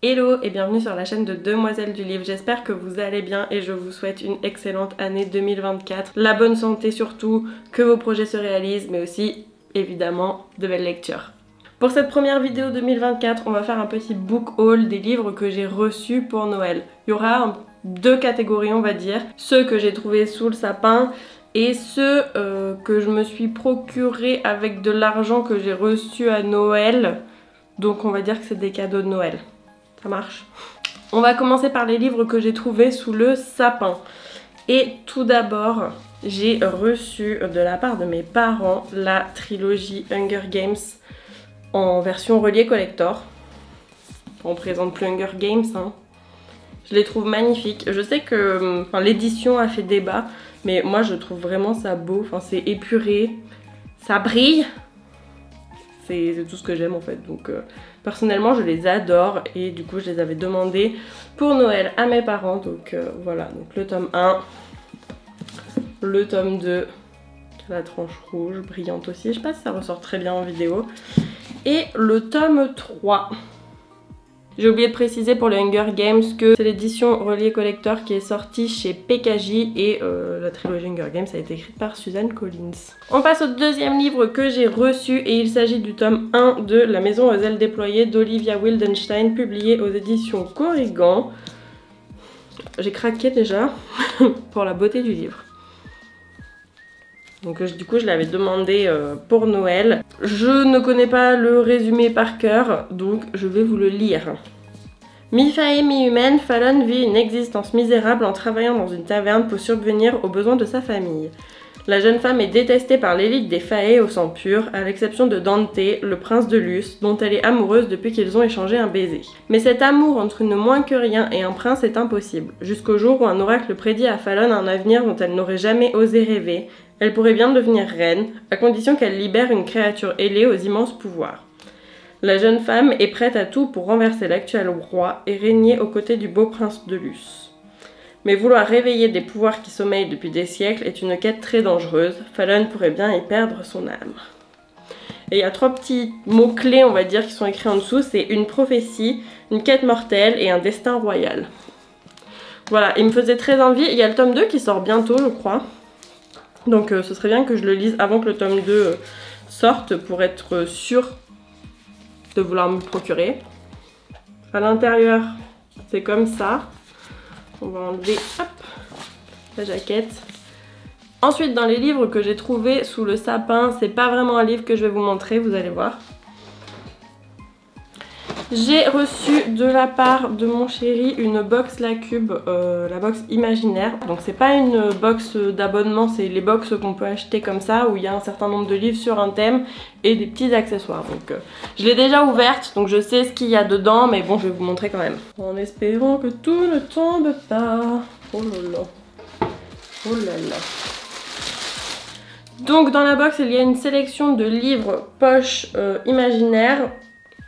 Hello et bienvenue sur la chaîne de Demoiselles du Livre, j'espère que vous allez bien et je vous souhaite une excellente année 2024. La bonne santé surtout, que vos projets se réalisent mais aussi évidemment de belles lectures. Pour cette première vidéo 2024, on va faire un petit book haul des livres que j'ai reçus pour Noël. Il y aura deux catégories on va dire, ceux que j'ai trouvés sous le sapin et ceux que je me suis procuré avec de l'argent que j'ai reçu à Noël. Donc on va dire que c'est des cadeaux de Noël. Ça marche. On va commencer par les livres que j'ai trouvés sous le sapin. Et tout d'abord, j'ai reçu de la part de mes parents la trilogie Hunger Games en version reliée collector. On présente plus Hunger Games, hein. Je les trouve magnifiques. Je sais que l'édition a fait débat, mais moi je trouve vraiment ça beau. Enfin, c'est épuré, ça brille. C'est tout ce que j'aime en fait. Donc personnellement je les adore et du coup je les avais demandés pour Noël à mes parents. Donc voilà, donc le tome 1, le tome 2, la tranche rouge, brillante aussi. Je sais pas si ça ressort très bien en vidéo. Et le tome 3. J'ai oublié de préciser pour le Hunger Games que c'est l'édition reliée collector qui est sortie chez PKJ et la trilogie Hunger Games a été écrite par Suzanne Collins. On passe au deuxième livre que j'ai reçu et il s'agit du tome 1 de La Maison aux ailes déployées d'Olivia Wildenstein, publié aux éditions Corrigan. J'ai craqué déjà pour la beauté du livre. Donc du coup je l'avais demandé pour Noël. Je ne connais pas le résumé par cœur, donc je vais vous le lire. Mi-faée, mi-humaine, Fallon vit une existence misérable en travaillant dans une taverne pour subvenir aux besoins de sa famille. La jeune femme est détestée par l'élite des faées au sang pur, à l'exception de Dante, le prince de Luce, dont elle est amoureuse depuis qu'ils ont échangé un baiser. Mais cet amour entre une moins que rien et un prince est impossible, jusqu'au jour où un oracle prédit à Fallon un avenir dont elle n'aurait jamais osé rêver. Elle pourrait bien devenir reine, à condition qu'elle libère une créature ailée aux immenses pouvoirs. La jeune femme est prête à tout pour renverser l'actuel roi et régner aux côtés du beau prince de Luce. Mais vouloir réveiller des pouvoirs qui sommeillent depuis des siècles est une quête très dangereuse. Fallon pourrait bien y perdre son âme. Et il y a 3 petits mots-clés, on va dire, qui sont écrits en dessous. C'est une prophétie, une quête mortelle et un destin royal. Voilà, il me faisait très envie. Il y a le tome 2 qui sort bientôt, je crois. Donc ce serait bien que je le lise avant que le tome 2 sorte pour être sûre de vouloir me le procurer. À l'intérieur, c'est comme ça. On va enlever hop, la jaquette. Ensuite, dans les livres que j'ai trouvés sous le sapin, c'est pas vraiment un livre que je vais vous montrer, vous allez voir. J'ai reçu de la part de mon chéri une box La Cube, la box imaginaire. Donc c'est pas une box d'abonnement, c'est les box qu'on peut acheter comme ça où il y a un certain nombre de livres sur un thème et des petits accessoires. Donc je l'ai déjà ouverte, donc je sais ce qu'il y a dedans, mais bon je vais vous montrer quand même. En espérant que tout ne tombe pas. Oh là là. Oh là là. Donc dans la box il y a une sélection de livres poche imaginaires.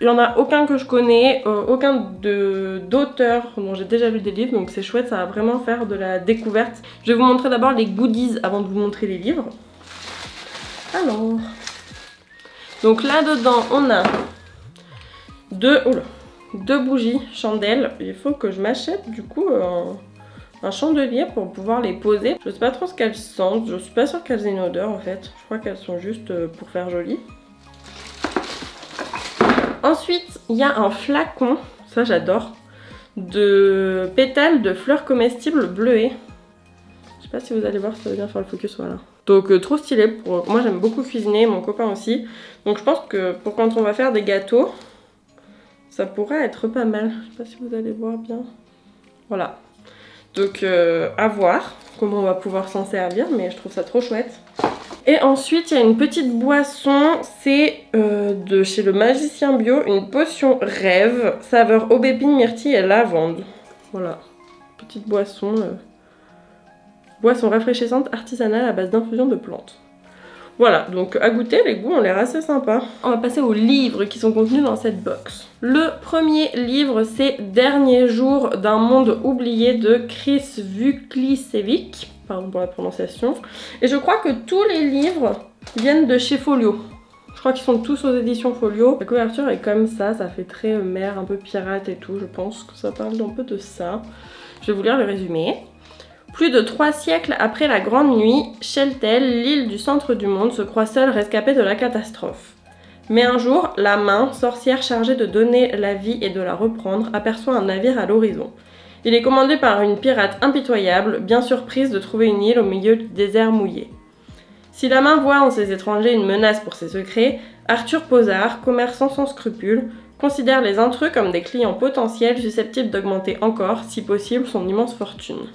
Il n'y en a aucun que je connais, aucun d'auteur dont j'ai déjà lu des livres, donc c'est chouette, ça va vraiment faire de la découverte. Je vais vous montrer d'abord les goodies avant de vous montrer les livres. Alors, donc là-dedans, on a deux bougies chandelles. Il faut que je m'achète du coup un chandelier pour pouvoir les poser. Je sais pas trop ce qu'elles sentent, je suis pas sûre qu'elles aient une odeur en fait. Je crois qu'elles sont juste pour faire joli. Ensuite, il y a un flacon, ça j'adore, de pétales de fleurs comestibles bleuées. Je sais pas si vous allez voir si ça va bien faire le focus, voilà. Donc trop stylé, moi j'aime beaucoup cuisiner, mon copain aussi. Donc je pense que pour quand on va faire des gâteaux, ça pourrait être pas mal. Je sais pas si vous allez voir bien. Voilà. Donc à voir comment on va pouvoir s'en servir, mais je trouve ça trop chouette. Et ensuite il y a une petite boisson, c'est de chez le Magicien Bio, une potion rêve, saveur aubépine, myrtille et lavande. Voilà, petite boisson, boisson rafraîchissante artisanale à base d'infusion de plantes. Voilà, donc à goûter, les goûts ont l'air assez sympas. On va passer aux livres qui sont contenus dans cette box. Le premier livre, c'est Derniers jours d'un monde oublié de Chris Vuklicevic. Pardon pour la prononciation. Et je crois que tous les livres viennent de chez Folio. Je crois qu'ils sont tous aux éditions Folio. La couverture est comme ça fait très mer, un peu pirate et tout. Je pense que ça parle un peu de ça. Je vais vous lire le résumé. Plus de 3 siècles après la Grande Nuit, Sheltel, l'île du centre du monde, se croit seule rescapée de la catastrophe. Mais un jour, la main, sorcière chargée de donner la vie et de la reprendre, aperçoit un navire à l'horizon. Il est commandé par une pirate impitoyable, bien surprise de trouver une île au milieu du désert mouillé. Si la main voit en ces étrangers une menace pour ses secrets, Arthur Posard, commerçant sans scrupules, considère les intrus comme des clients potentiels susceptibles d'augmenter encore, si possible, son immense fortune.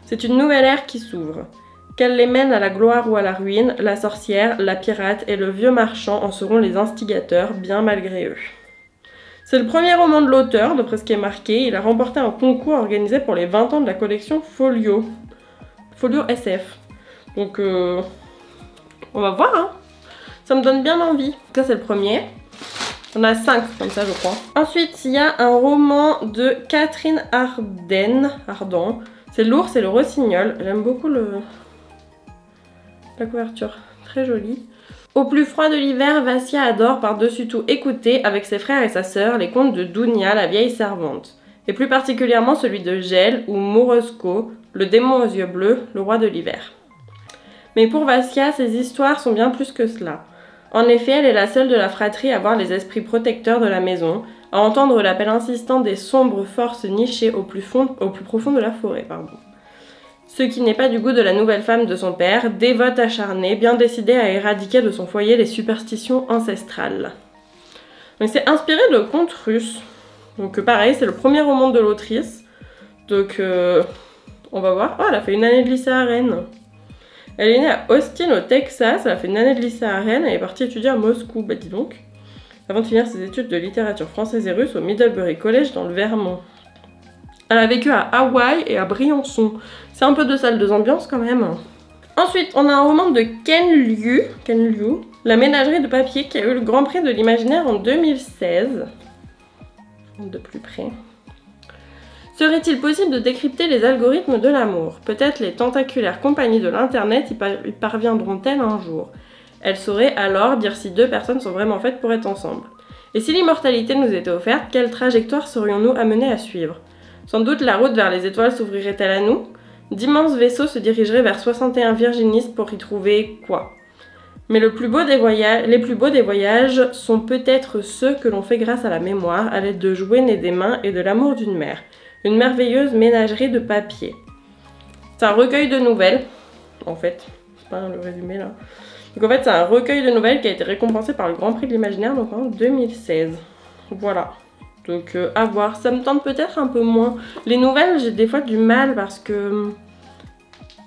C'est une nouvelle ère qui s'ouvre. Qu'elle les mène à la gloire ou à la ruine, la sorcière, la pirate et le vieux marchand en seront les instigateurs, bien malgré eux. C'est le premier roman de l'auteur, d'après ce qui est marqué. Il a remporté un concours organisé pour les 20 ans de la collection Folio. Folio SF. Donc, on va voir, hein. Ça me donne bien envie. Ça, c'est le premier. On a 5 comme ça, je crois. Ensuite, il y a un roman de Catherine Ardant. C'est L'ours et le rossignol. J'aime beaucoup la couverture. Très jolie. Au plus froid de l'hiver, Vassia adore par-dessus tout écouter, avec ses frères et sa sœur, les contes de Dounia, la vieille servante. Et plus particulièrement celui de Gel ou Morozko, le démon aux yeux bleus, le roi de l'hiver. Mais pour Vassia, ces histoires sont bien plus que cela. En effet, elle est la seule de la fratrie à voir les esprits protecteurs de la maison, à entendre l'appel insistant des sombres forces nichées au plus profond de la forêt. Ce qui n'est pas du goût de la nouvelle femme de son père, dévote acharnée, bien décidée à éradiquer de son foyer les superstitions ancestrales. C'est inspiré de contes russes. Donc pareil, c'est le premier roman de l'autrice. Donc on va voir. Oh, elle a fait une année de lycée à Rennes. Elle est née à Austin au Texas, elle a fait une année de lycée à Rennes, elle est partie étudier à Moscou, bah dis donc. Avant de finir ses études de littérature française et russe au Middlebury College dans le Vermont. Elle a vécu à Hawaï et à Briançon. C'est un peu de salle de ambiance quand même. Ensuite, on a un roman de Ken Liu, La ménagerie de papier, qui a eu le Grand Prix de l'imaginaire en 2016. De plus près. Serait-il possible de décrypter les algorithmes de l'amour? Peut-être les tentaculaires compagnies de l'internet y parviendront-elles un jour. Elles sauraient alors dire si 2 personnes sont vraiment faites pour être ensemble. Et si l'immortalité nous était offerte, quelle trajectoire serions-nous amenés à suivre? Sans doute la route vers les étoiles s'ouvrirait-elle à nous? D'immenses vaisseaux se dirigeraient vers 61 virginistes pour y trouver quoi? Mais les plus beaux des voyages sont peut-être ceux que l'on fait grâce à la mémoire, à l'aide de jouets nés des mains et de l'amour d'une mère. Une merveilleuse ménagerie de papier. C'est un recueil de nouvelles, en fait. C'est pas le résumé là. Donc en fait, c'est un recueil de nouvelles qui a été récompensé par le Grand Prix de l'imaginaire donc en 2016. Voilà. Donc à voir. Ça me tente peut-être un peu moins. Les nouvelles, j'ai des fois du mal parce que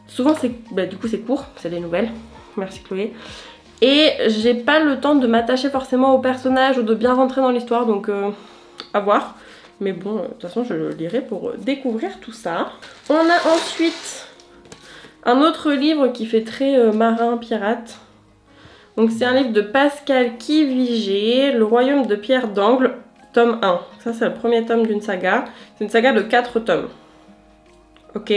souvent c'est du coup c'est court, c'est des nouvelles. Merci Chloé. Et j'ai pas le temps de m'attacher forcément au personnage ou de bien rentrer dans l'histoire, donc à voir. Mais bon, de toute façon, je le lirai pour découvrir tout ça. On a ensuite un autre livre qui fait très marin, pirate. Donc c'est un livre de Pascal Quivigé, Le Royaume de Pierre d'Angle, tome 1. Ça, c'est le premier tome d'une saga. C'est une saga de 4 tomes. Ok.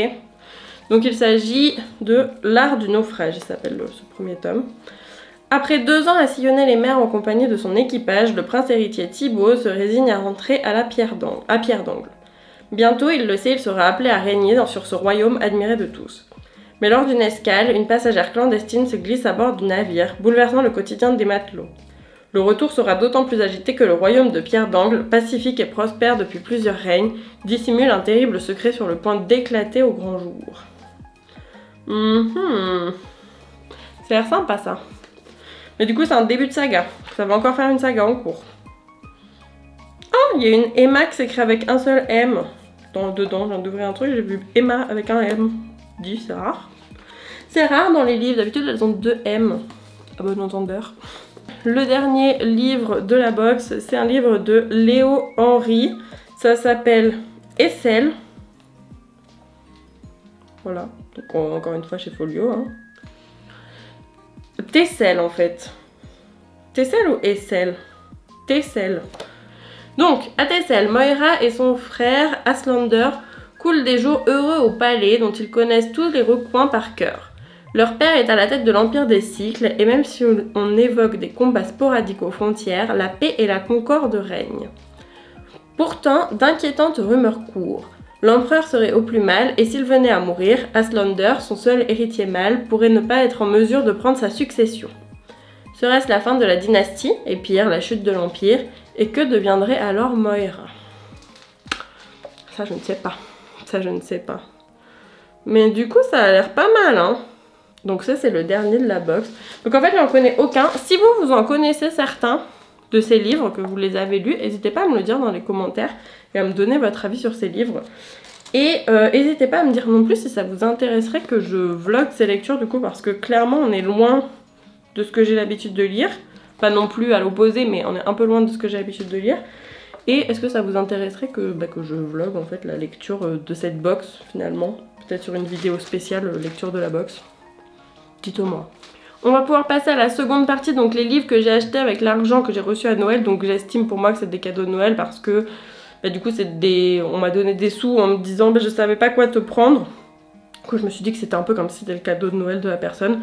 Donc il s'agit de L'Art du naufrage, il s'appelle ce premier tome. Après 2 ans à sillonner les mers en compagnie de son équipage, le prince héritier Thibaut se résigne à rentrer à Pierre d'Angle. Bientôt, il le sait, il sera appelé à régner sur ce royaume admiré de tous. Mais lors d'une escale, une passagère clandestine se glisse à bord du navire, bouleversant le quotidien des matelots. Le retour sera d'autant plus agité que le royaume de Pierre d'Angle, pacifique et prospère depuis plusieurs règnes, dissimule un terrible secret sur le point d'éclater au grand jour. Ça a l'air sympa ça. Mais du coup, c'est un début de saga. Ça va encore faire une saga en cours. Oh, il y a une Emma qui s'écrit avec un seul M. Dedans, je viens d'ouvrir un truc, j'ai vu Emma avec un M. Dis, c'est rare. C'est rare dans les livres, d'habitude elles ont 2 M. À bon entendeur. Le dernier livre de la box, c'est un livre de Léo Henry. Ça s'appelle Essel. Voilà, donc encore une fois chez Folio. Hein. Tessel en fait. Tessel ou Essel? Tessel. Donc, à Tessel, Moira et son frère Aslander coulent des jours heureux au palais dont ils connaissent tous les recoins par cœur. Leur père est à la tête de l'Empire des Cycles, et même si on évoque des combats sporadiques aux frontières, la paix et la concorde règnent. Pourtant, d'inquiétantes rumeurs courent. L'empereur serait au plus mal, et s'il venait à mourir, Aslander, son seul héritier mâle, pourrait ne pas être en mesure de prendre sa succession. Serait-ce la fin de la dynastie, et pire, la chute de l'Empire, et que deviendrait alors Moira? Ça je ne sais pas, ça je ne sais pas. Mais du coup ça a l'air pas mal hein. Donc ça c'est le dernier de la box. Donc en fait j'en connais aucun. Si vous en connaissez certains de ces livres, que vous les avez lus, n'hésitez pas à me le dire dans les commentaires et à me donner votre avis sur ces livres. Et n'hésitez pas à me dire non plus si ça vous intéresserait que je vlog ces lectures du coup, parce que clairement on est loin de ce que j'ai l'habitude de lire. Pas non plus à l'opposé, mais on est un peu loin de ce que j'ai l'habitude de lire. Et est-ce que ça vous intéresserait que je vlog en fait la lecture de cette box finalement? Peut-être sur une vidéo spéciale lecture de la box. Dites-le moi. On va pouvoir passer à la seconde partie, donc les livres que j'ai achetés avec l'argent que j'ai reçu à Noël. Donc j'estime pour moi que c'est des cadeaux de Noël parce que du coup on m'a donné des sous en me disant je savais pas quoi te prendre. Du coup je me suis dit que c'était un peu comme si c'était le cadeau de Noël de la personne.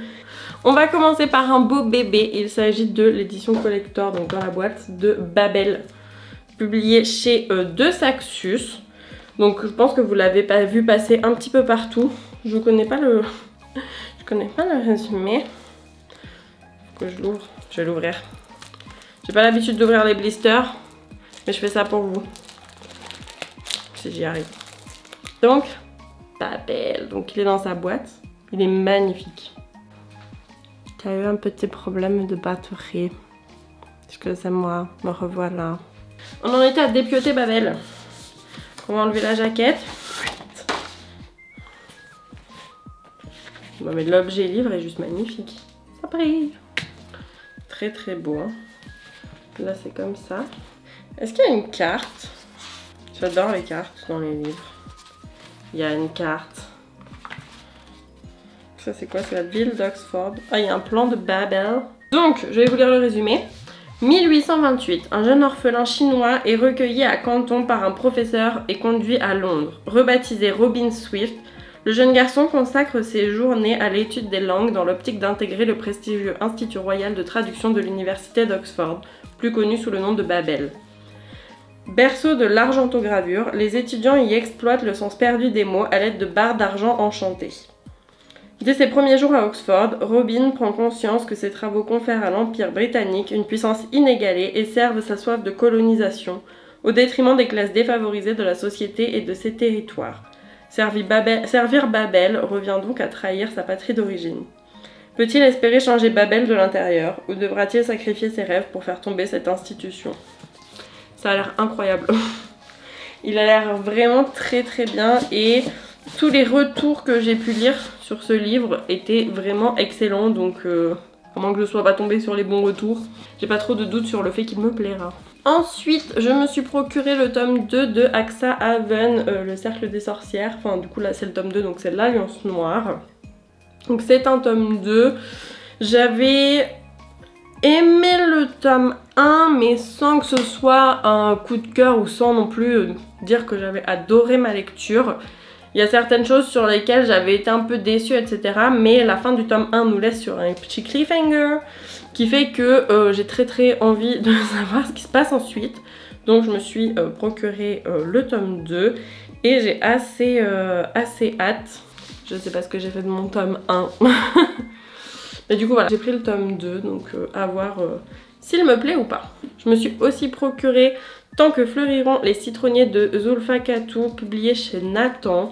On va commencer par un beau bébé. Il s'agit de l'édition collector, donc dans la boîte, de Babel, publié chez De Saxus. Donc je pense que vous l'avez pas vu passer un petit peu partout. Je connais pas le résumé. Faut que je l'ouvre. Je vais l'ouvrir. J'ai pas l'habitude d'ouvrir les blisters, mais je fais ça pour vous. Si j'y arrive. Donc, Babel. Donc il est dans sa boîte. Il est magnifique. J'ai eu un petit problème de batterie. Excusez-moi, me revoilà. On en était à dépioter Babel. On va enlever la jaquette. Bon, mais l'objet livre est juste magnifique. Ça brille. Très très beau. Hein. Là c'est comme ça. Est-ce qu'il y a une carte? J'adore les cartes dans les livres. Il y a une carte. Ça c'est quoi? C'est la ville d'Oxford. Ah, il y a un plan de Babel. Donc, je vais vous lire le résumé. 1828, un jeune orphelin chinois est recueilli à Canton par un professeur et conduit à Londres. Rebaptisé Robin Swift, le jeune garçon consacre ses journées à l'étude des langues dans l'optique d'intégrer le prestigieux Institut royal de traduction de l'université d'Oxford, plus connu sous le nom de Babel. Berceau de l'argentogravure, les étudiants y exploitent le sens perdu des mots à l'aide de barres d'argent enchantées. Dès ses premiers jours à Oxford, Robin prend conscience que ses travaux confèrent à l'Empire britannique une puissance inégalée et servent sa soif de colonisation, au détriment des classes défavorisées de la société et de ses territoires. Servir Babel revient donc à trahir sa patrie d'origine. Peut-il espérer changer Babel de l'intérieur, ou devra-t-il sacrifier ses rêves pour faire tomber cette institution? Ça a l'air incroyable. Il a l'air vraiment très très bien et tous les retours que j'ai pu lire sur ce livre étaient vraiment excellents, donc à moins que je sois pas tombée sur les bons retours, j'ai pas trop de doute sur le fait qu'il me plaira. Ensuite, je me suis procuré le tome 2 de Axa Haven, le cercle des sorcières. Enfin, du coup là c'est le tome 2, donc c'est l'Alliance Noire. Donc c'est un tome 2. J'avais aimé le tome 1, mais sans que ce soit un coup de cœur ou sans non plus dire que j'avais adoré ma lecture. Il y a certaines choses sur lesquelles j'avais été un peu déçue, etc. Mais la fin du tome 1 nous laisse sur un petit cliffhanger qui fait que j'ai très envie de savoir ce qui se passe ensuite. Donc je me suis procuré le tome 2 et j'ai assez hâte. Je sais pas ce que j'ai fait de mon tome 1. Mais du coup voilà, j'ai pris le tome 2, donc à voir s'il me plaît ou pas. Je me suis aussi procuré Tant que fleuriront les citronniers de Zulfa Katou, publié chez Nathan.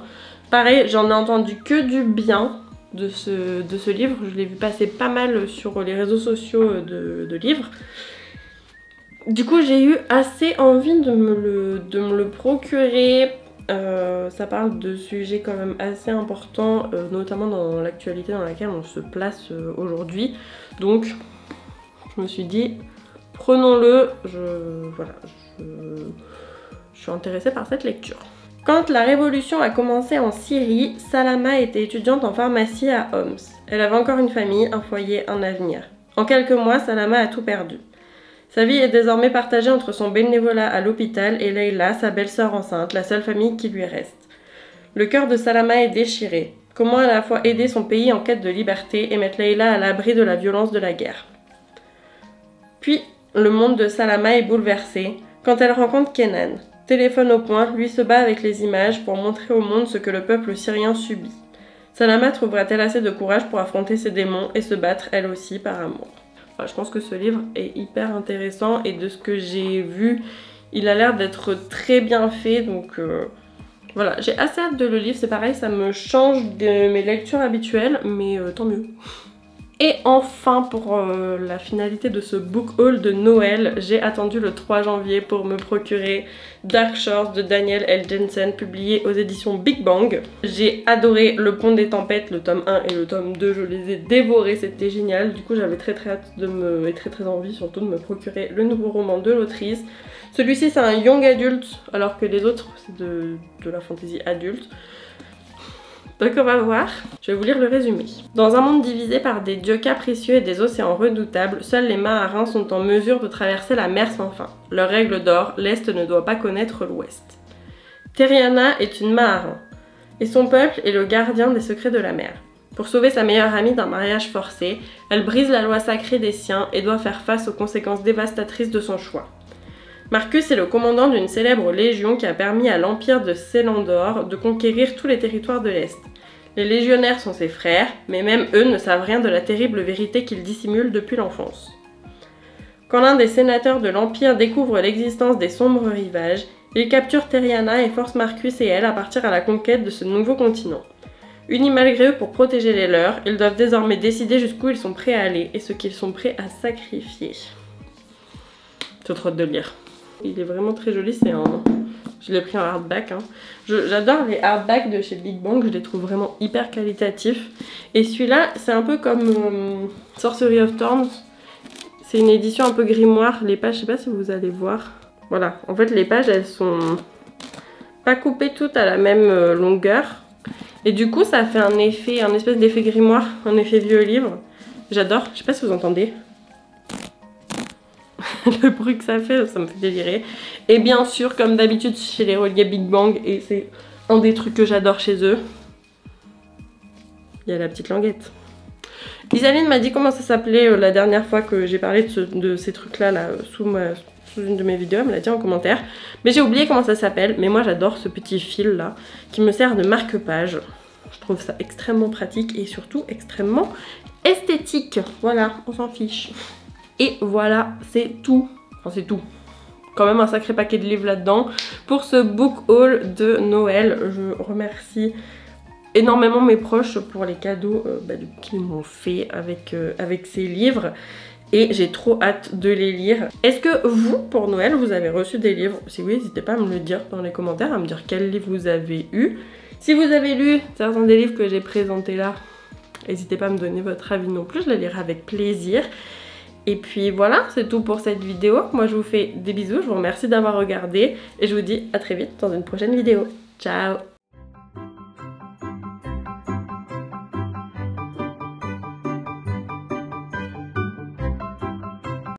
Pareil, j'en ai entendu que du bien de ce livre. Je l'ai vu passer pas mal sur les réseaux sociaux de livres. Du coup, j'ai eu assez envie de me le procurer. Ça parle de sujets quand même assez importants, notamment dans l'actualité dans laquelle on se place aujourd'hui. Donc, je me suis dit, prenons-le. Je suis intéressée par cette lecture. Quand la révolution a commencé en Syrie, Salama était étudiante en pharmacie à Homs. Elle avait encore une famille, un foyer, un avenir. En quelques mois, Salama a tout perdu. Sa vie est désormais partagée entre son bénévolat à l'hôpital et Leila, sa belle-sœur enceinte, la seule famille qui lui reste. Le cœur de Salama est déchiré. Comment à la fois aider son pays en quête de liberté et mettre Layla à l'abri de la violence de la guerre. Puis, le monde de Salama est bouleversé quand elle rencontre Kenan. Téléphone au poing, lui se bat avec les images pour montrer au monde ce que le peuple syrien subit. Salama trouvera-t-elle assez de courage pour affronter ses démons et se battre elle aussi par amour? Enfin, je pense que ce livre est hyper intéressant et de ce que j'ai vu, il a l'air d'être très bien fait, donc voilà, j'ai assez hâte de le lire. C'est pareil, ça me change de mes lectures habituelles, mais tant mieux. Et enfin, pour la finalité de ce book haul de Noël, j'ai attendu le 3 janvier pour me procurer Dark Shores de Daniel L. Jensen, publié aux éditions Big Bang. J'ai adoré Le Pont des Tempêtes, le tome 1 et le tome 2, je les ai dévorés, c'était génial. Du coup, j'avais très hâte et très envie surtout de me procurer le nouveau roman de l'autrice. Celui-ci, c'est un young adulte, alors que les autres, c'est de la fantasy adulte. Donc on va voir, je vais vous lire le résumé. Dans un monde divisé par des dieux capricieux et des océans redoutables, seuls les marins sont en mesure de traverser la mer sans fin. Leur règle d'or, l'Est ne doit pas connaître l'Ouest. Terriana est une marin, et son peuple est le gardien des secrets de la mer. Pour sauver sa meilleure amie d'un mariage forcé, elle brise la loi sacrée des siens et doit faire face aux conséquences dévastatrices de son choix. Marcus est le commandant d'une célèbre légion qui a permis à l'empire de Célandor de conquérir tous les territoires de l'Est. Les légionnaires sont ses frères, mais même eux ne savent rien de la terrible vérité qu'ils dissimulent depuis l'enfance. Quand l'un des sénateurs de l'Empire découvre l'existence des sombres rivages, il capture Terriana et force Marcus et elle à partir à la conquête de ce nouveau continent. Unis malgré eux pour protéger les leurs, ils doivent désormais décider jusqu'où ils sont prêts à aller et ce qu'ils sont prêts à sacrifier. J'ai trop hâte de le lire. Il est vraiment très joli, c'est un... Je l'ai pris en hardback. Hein. J'adore les hardbacks de chez Big Bang, je les trouve vraiment hyper qualitatifs. Et celui-là, c'est un peu comme Sorcery of Thorns. C'est une édition un peu grimoire. Les pages, je sais pas si vous allez voir. Voilà, en fait les pages, elles sont pas coupées toutes à la même longueur. Et du coup, ça fait un espèce d'effet grimoire, un effet vieux livre. J'adore, je sais pas si vous entendez. Le bruit que ça me fait délirer. Et bien sûr, comme d'habitude chez les reliés Big Bang, et c'est un des trucs que j'adore chez eux, il y a la petite languette. Isaline m'a dit comment ça s'appelait la dernière fois que j'ai parlé de ces trucs-là sous une de mes vidéos, elle me l'a dit en commentaire. Mais j'ai oublié comment ça s'appelle, mais moi j'adore ce petit fil là, qui me sert de marque-page. Je trouve ça extrêmement pratique et surtout extrêmement esthétique. Voilà, on s'en fiche. Et voilà, c'est tout. Enfin, c'est tout. Quand même un sacré paquet de livres là-dedans. Pour ce book haul de Noël, je remercie énormément mes proches pour les cadeaux qu'ils m'ont fait avec ces livres. Et j'ai trop hâte de les lire. Est-ce que vous, pour Noël, vous avez reçu des livres? Si oui, n'hésitez pas à me le dire dans les commentaires, à me dire quel livre vous avez eu. Si vous avez lu certains des livres que j'ai présentés là, n'hésitez pas à me donner votre avis non plus, je les lirai avec plaisir. Et puis voilà, c'est tout pour cette vidéo. Moi je vous fais des bisous, je vous remercie d'avoir regardé et je vous dis à très vite dans une prochaine vidéo. Ciao!